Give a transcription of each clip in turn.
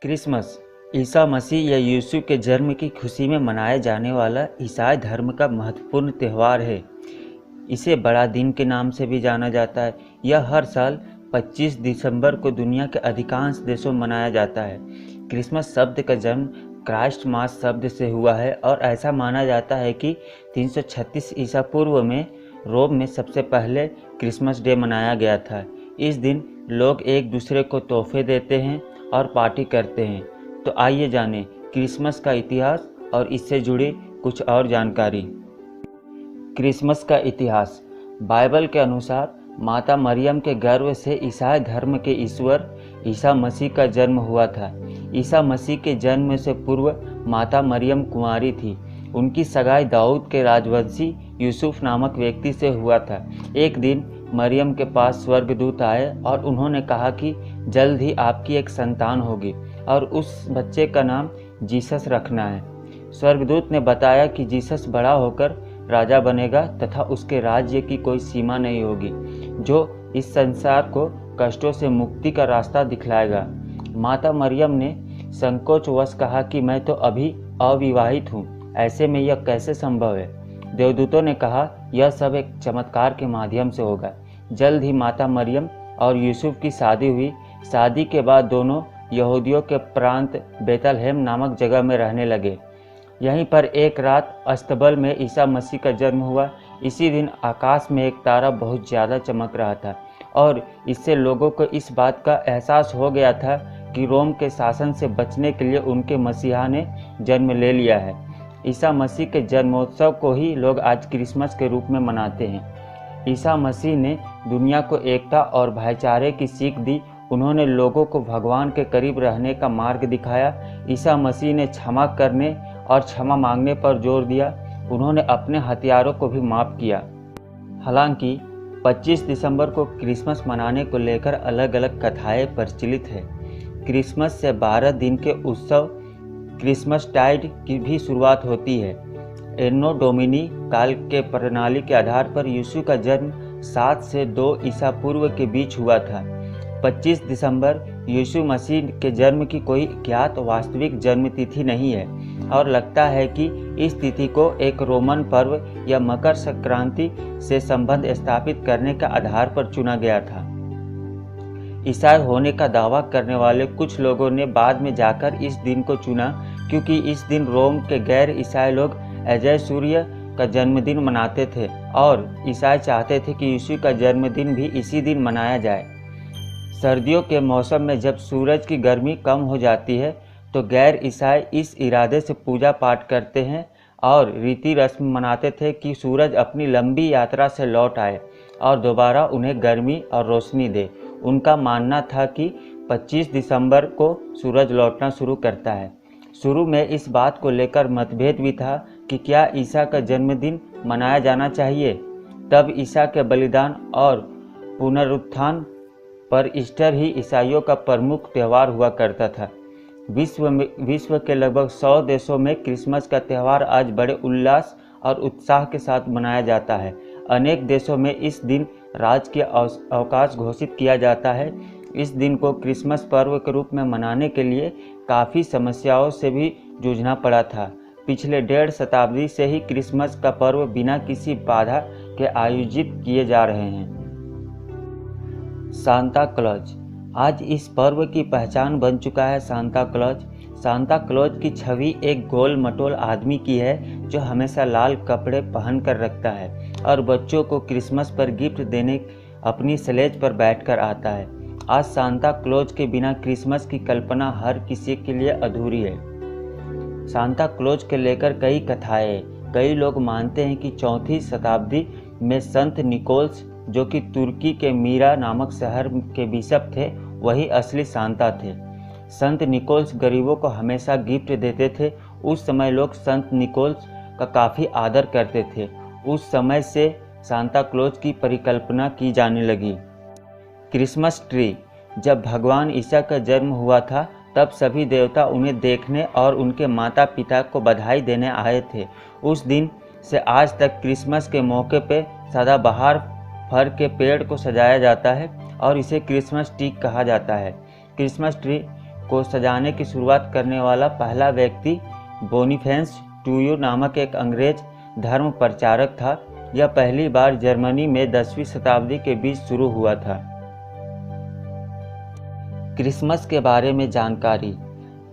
Christmas Isa Masih या यीशु के जन्म की खुशी में मनाया जाने वाला ईसाई धर्म का महत्वपूर्ण त्यौहार है। इसे बड़ा दिन के नाम से भी जाना जाता है। यह हर साल 25 दिसंबर को दुनिया के अधिकांश देशों में मनाया जाता है। क्रिसमस शब्द का जन्म क्राइस्ट मास शब्द से हुआ है और ऐसा माना जाता है कि 336 ईसा पूर्व में रोम में सबसे पहले क्रिसमस डे मनाया गया था। इस दिन लोग एक दूसरे को तोहफे देते हैं और पार्टी करते हैं। तो आइए जानें क्रिसमस का इतिहास और इससे जुड़ी कुछ और जानकारी। क्रिसमस का इतिहास बाइबल के अनुसार माता मरियम के गर्भ से ईसाई धर्म के ईश्वर ईसा मसीह का जन्म हुआ था। ईसा मसीह के जन्म से पूर्व माता मरियम कुंवारी थी। उनकी सगाई दाऊद के राजवंशी यूसुफ नामक व्यक्ति से हुआ था। एक दिन मरियम के पास स्वर्गदूत आए और उन्होंने कहा कि जल्द ही आपकी एक संतान होगी और उस बच्चे का नाम जीसस रखना है। स्वर्गदूत ने बताया कि जीसस बड़ा होकर राजा बनेगा तथा उसके राज्य की कोई सीमा नहीं होगी, जो इस संसार को कष्टों से मुक्ति का रास्ता दिखलाएगा। माता मरियम ने संकोचवश कहा कि मैं तो अभी अविवाहित हूँ, ऐसे में यह कैसे संभव है। देवदूतों ने कहा यह सब एक चमत्कार के माध्यम से होगा। जल्द ही माता मरियम और यूसुफ की शादी हुई। शादी के बाद दोनों यहूदियों के प्रांत बेतलहम नामक जगह में रहने लगे। यहीं पर एक रात अस्तबल में ईसा मसीह का जन्म हुआ। इसी दिन आकाश में एक तारा बहुत ज़्यादा चमक रहा था और इससे लोगों को इस बात का एहसास हो गया था कि रोम के शासन से बचने के लिए उनके मसीहा ने जन्म ले लिया है। ईसा मसीह के जन्मोत्सव को ही लोग आज क्रिसमस के रूप में मनाते हैं। ईसा मसीह ने दुनिया को एकता और भाईचारे की सीख दी। उन्होंने लोगों को भगवान के करीब रहने का मार्ग दिखाया। ईसा मसीह ने क्षमा करने और क्षमा मांगने पर जोर दिया। उन्होंने अपने हथियारों को भी माफ़ किया। हालांकि 25 दिसंबर को क्रिसमस मनाने को लेकर अलग अलग कथाएं प्रचलित है। क्रिसमस से 12 दिन के उत्सव क्रिसमस टाइड की भी शुरुआत होती है। एनो डोमिनी काल के प्रणाली के आधार पर यीशु का जन्म 7 से 2 ईसा पूर्व के बीच हुआ था। 25 दिसंबर यीशु मसीह के जन्म की कोई ज्ञात वास्तविक जन्म तिथि नहीं है और लगता है कि इस तिथि को एक रोमन पर्व या मकर संक्रांति से संबंध स्थापित करने का आधार पर चुना गया था। ईसाई होने का दावा करने वाले कुछ लोगों ने बाद में जाकर इस दिन को चुना क्योंकि इस दिन रोम के गैर ईसाई लोग अजय सूर्य का जन्मदिन मनाते थे और ईसाई चाहते थे कि यीशु का जन्मदिन भी इसी दिन मनाया जाए। सर्दियों के मौसम में जब सूरज की गर्मी कम हो जाती है तो गैर ईसाई इस इरादे से पूजा पाठ करते हैं और रीति रस्म मनाते थे कि सूरज अपनी लंबी यात्रा से लौट आए और दोबारा उन्हें गर्मी और रोशनी दे। उनका मानना था कि 25 दिसंबर को सूरज लौटना शुरू करता है। शुरू में इस बात को लेकर मतभेद भी था कि क्या ईसा का जन्मदिन मनाया जाना चाहिए। तब ईसा के बलिदान और पुनरुत्थान पर ईस्टर ही ईसाइयों का प्रमुख त्यौहार हुआ करता था। विश्व के लगभग 100 देशों में क्रिसमस का त्यौहार आज बड़े उल्लास और उत्साह के साथ मनाया जाता है। अनेक देशों में इस दिन राजकीय अवकाश घोषित किया जाता है। इस दिन को क्रिसमस पर्व के रूप में मनाने के लिए काफ़ी समस्याओं से भी जूझना पड़ा था। पिछले 1.5 शताब्दी से ही क्रिसमस का पर्व बिना किसी बाधा के आयोजित किए जा रहे हैं। सांता क्लॉज आज इस पर्व की पहचान बन चुका है। सांता क्लॉज की छवि एक गोल मटोल आदमी की है जो हमेशा लाल कपड़े पहन कर रखता है और बच्चों को क्रिसमस पर गिफ्ट देने अपनी स्लेज पर बैठकर आता है। आज सांता क्लॉज के बिना क्रिसमस की कल्पना हर किसी के लिए अधूरी है। सांता क्लॉज के लेकर कई कथाएं हैं। कई लोग मानते हैं कि 4वीं शताब्दी में संत निकोलस, जो कि तुर्की के मीरा नामक शहर के बिशप थे, वही असली सांता थे। संत निकोलस गरीबों को हमेशा गिफ्ट देते थे। उस समय लोग संत निकोलस का काफ़ी आदर करते थे। उस समय से सांता क्लॉज की परिकल्पना की जाने लगी। क्रिसमस ट्री जब भगवान ईसा का जन्म हुआ था तब सभी देवता उन्हें देखने और उनके माता पिता को बधाई देने आए थे। उस दिन से आज तक क्रिसमस के मौके पे सदाबहार फर के पेड़ को सजाया जाता है और इसे क्रिसमस ट्री कहा जाता है। क्रिसमस ट्री को सजाने की शुरुआत करने वाला पहला व्यक्ति बोनीफेस टूयू नामक एक अंग्रेज धर्म प्रचारक था। यह पहली बार जर्मनी में 10वीं शताब्दी के बीच शुरू हुआ था। क्रिसमस के बारे में जानकारी।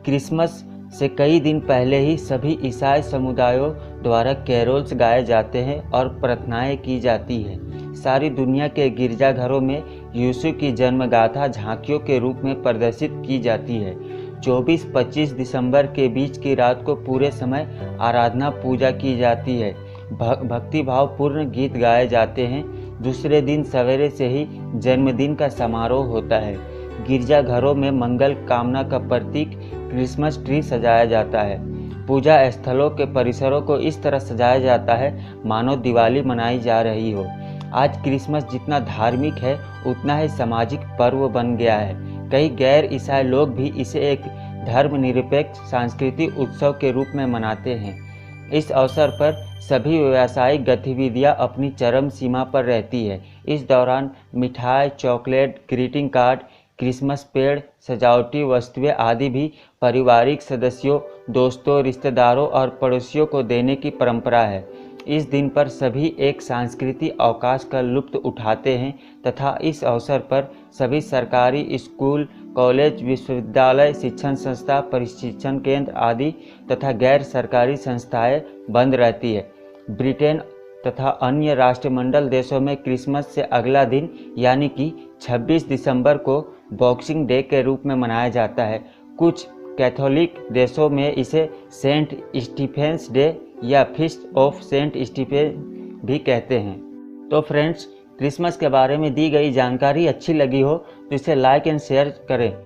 क्रिसमस से कई दिन पहले ही सभी ईसाई समुदायों द्वारा कैरोल्स गाए जाते हैं और प्रार्थनाएं की जाती है। सारी दुनिया के गिरजाघरों में यीशु की जन्मगाथा झांकियों के रूप में प्रदर्शित की जाती है। 24-25 दिसंबर के बीच की रात को पूरे समय आराधना पूजा की जाती है। भक्तिभाव पूर्ण गीत गाए जाते हैं। दूसरे दिन सवेरे से ही जन्मदिन का समारोह होता है। गिरजाघरों में मंगल कामना का प्रतीक क्रिसमस ट्री सजाया जाता है। पूजा स्थलों के परिसरों को इस तरह सजाया जाता है मानो दिवाली मनाई जा रही हो। आज क्रिसमस जितना धार्मिक है उतना ही सामाजिक पर्व बन गया है। कई गैर ईसाई लोग भी इसे एक धर्मनिरपेक्ष सांस्कृतिक उत्सव के रूप में मनाते हैं। इस अवसर पर सभी व्यावसायिक गतिविधियां अपनी चरम सीमा पर रहती है। इस दौरान मिठाई, चॉकलेट, ग्रीटिंग कार्ड, क्रिसमस पेड़, सजावटी वस्तुएं आदि भी पारिवारिक सदस्यों, दोस्तों, रिश्तेदारों और पड़ोसियों को देने की परंपरा है। इस दिन पर सभी एक सांस्कृतिक अवकाश का लुत्फ उठाते हैं तथा इस अवसर पर सभी सरकारी स्कूल, कॉलेज, विश्वविद्यालय, शिक्षण संस्था, प्रशिक्षण केंद्र आदि तथा गैर सरकारी संस्थाएं बंद रहती है। ब्रिटेन तथा अन्य राष्ट्रमंडल देशों में क्रिसमस से अगला दिन यानी कि 26 दिसंबर को बॉक्सिंग डे के रूप में मनाया जाता है। कुछ कैथोलिक देशों में इसे सेंट स्टीफेंस डे या फीस्ट ऑफ सेंट स्टीफेन भी कहते हैं। तो फ्रेंड्स, क्रिसमस के बारे में दी गई जानकारी अच्छी लगी हो तो इसे लाइक एंड शेयर करें।